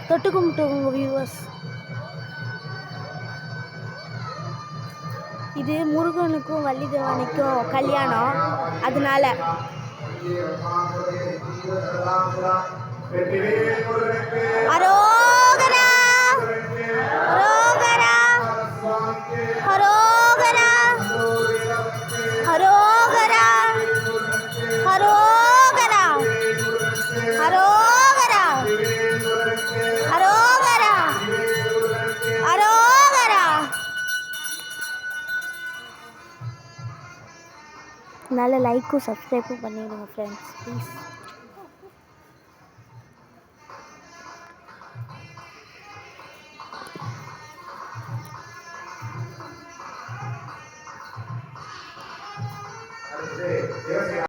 தொட்டு கும்பிட்டுங்க வியூவர்ஸ். இது முருகனுக்கும் வள்ளி தேவானைக்கும் கல்யாணம், அதனால அரோகரா அரோகரா அரோகரா அரோகரா அரோகரா அரோகரா அரோகரா அரோகரா. நல்ல லைக்கும் சப்ஸ்கிரைபும் பண்ணிவிடுங்க ஃப்ரெண்ட்ஸ் ப்ளீஸ்.